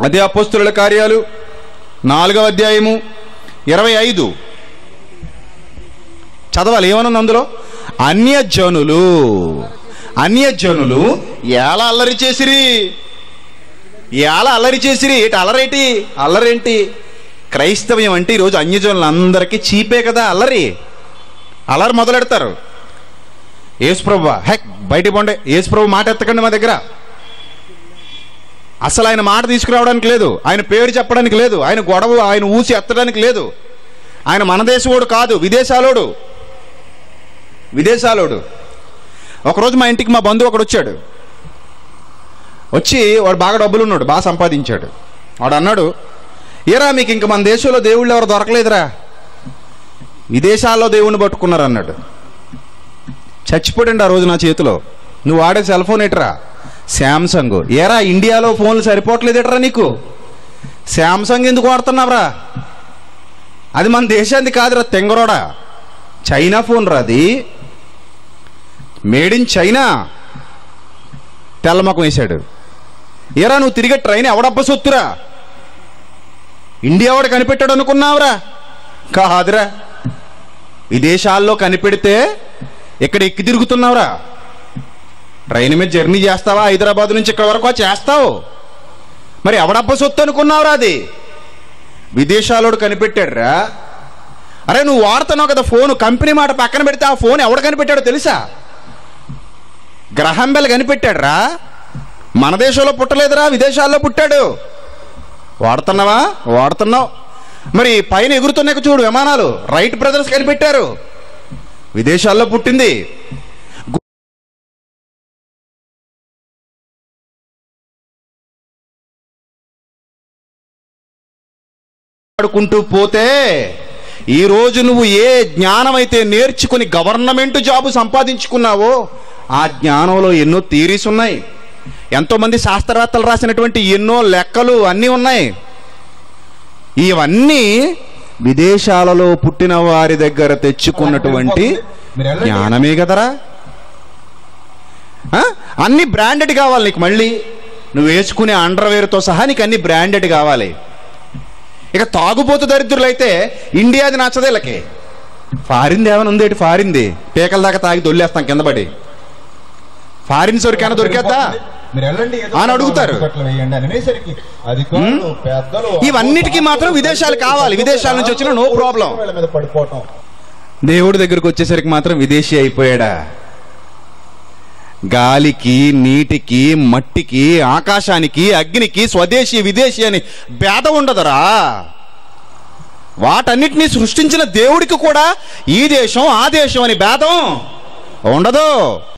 అదే అపోస్తుల కార్యాలు 4వ అధ్యాయము 25 చదవాలి. ఏమనుంది అందులో? అన్యజనులు ఎలా అల్లరి చేసిరి, ఇటు అల్లరేంటి? క్రైస్తవ్యం అంటే ఈరోజు అన్యజనులందరికీ చీపే కదా. అల్లరి మొదలెడతారు. యేసుప్రభు బయటికి పోండి, యేసుప్రభు మాట ఎత్తకండి మా దగ్గర. అసలు ఆయన మాట తీసుకురావడానికి లేదు, ఆయన పేరు చెప్పడానికి లేదు, ఆయన గొడవ ఆయన ఊసి ఎత్తడానికి లేదు. ఆయన మన దేశంలోడు కాదు, విదేశాలోడు. ఒకరోజు మా ఇంటికి మా బంధువు ఒకడు వచ్చి వాడు బాగా డబ్బులు ఉన్నాడు, బాగా సంపాదించాడు. వాడు అన్నాడు, ఏరా మీకు ఇంక మన దేశంలో దేవుళ్ళు ఎవరు దొరకలేదురా, విదేశాల్లో దేవుణ్ణి పట్టుకున్నారు అన్నాడు. చచ్చిపోడండి ఆ రోజు నా చేతిలో. నువ్వు వాడే సెల్ ఫోన్ ఎట్రా? శాంసంగ్. ఏరా ఇండియాలో ఫోన్లు సరిపోవట్లేదు ఎట్రా నీకు? శాంసంగ్ ఎందుకు వాడుతున్నావురా? అది మన దేశానికి కాదురా తెంగరోడా, చైనా ఫోన్ రా అది, మేడ్ ఇన్ చైనా. తెల్లమకం వేశాడు. ఏరా నువ్వు తిరిగే ట్రైన్ ఎవడబ్బ సొత్తురా? ఇండియా వాడు కనిపెట్టాడు అనుకున్నావురా? కాదురా, విదేశాల్లో కనిపెడితే ఇక్కడ ఎక్కి తిరుగుతున్నావురా. ట్రైన్ మీద జర్నీ చేస్తావా? హైదరాబాద్ నుంచి ఇక్కడ వరకు చేస్తావు. మరి ఎవడబ్బ సొత్తు అనుకున్నావురా? అది విదేశాలోడు కనిపెట్టాడురా. అరే నువ్వు వాడుతున్నావు కదా ఫోను, కంపెనీ మాట పక్కన పెడితే ఆ ఫోన్ ఎవడు కనిపెట్టాడో తెలుసా? Graham Bell కనిపెట్టాడురా. మన దేశంలో పుట్టలేదురా, విదేశాల్లో పుట్టాడు. వాడుతున్నావు. మరి పైన ఎగురుతున్నాయి చూడు విమానాలు, రైట్ బ్రదర్స్ కనిపెట్టారు, విదేశాల్లో పుట్టింది. ఆడుకుంటూ పోతే ఈరోజు నువ్వు ఏ జ్ఞానం అయితే నేర్చుకుని గవర్నమెంట్ జాబు సంపాదించుకున్నావో ఆ జ్ఞానంలో ఎన్నో థియరీస్ ఉన్నాయి, ఎంతోమంది శాస్త్రవేత్తలు రాసినటువంటి ఎన్నో లెక్కలు అన్నీ ఉన్నాయి. ఇవన్నీ విదేశాలలో పుట్టిన వారి దగ్గర తెచ్చుకున్నటువంటి జ్ఞానమే కదరా. అన్ని బ్రాండెడ్ కావాలి నీకు. మళ్ళీ నువ్వు వేసుకునే అండర్వేర్తో సహా నీకు అన్ని బ్రాండెడ్ కావాలి. ఇక తాగుబోతు దరిద్రులు అయితే ఇండియాది నచ్చదు వీళ్ళకి. ఫారిన్ది ఏమైనా ఉంది? ఫారిన్ది పేకల దాకా తాగి దొల్లేస్తాం కింద పడి. ఫారిన్ సరికైనా దొరికేద్దా అని అడుగుతారు. ఇవన్నిటికీ మాత్రం విదేశాలు కావాలి. విదేశాల నుంచి వచ్చిన నో ప్రాబ్లం. దేవుడి దగ్గరకు వచ్చేసరికి మాత్రం విదేశీ అయిపోయాడా? గాలికి, నీటికి, మట్టికి, ఆకాశానికి, అగ్నికి స్వదేశీ విదేశీ అని భేదం ఉండదురా. వాటన్నిటినీ సృష్టించిన దేవుడికి కూడా ఈ దేశం ఆ దేశం అని భేదం ఉండదు.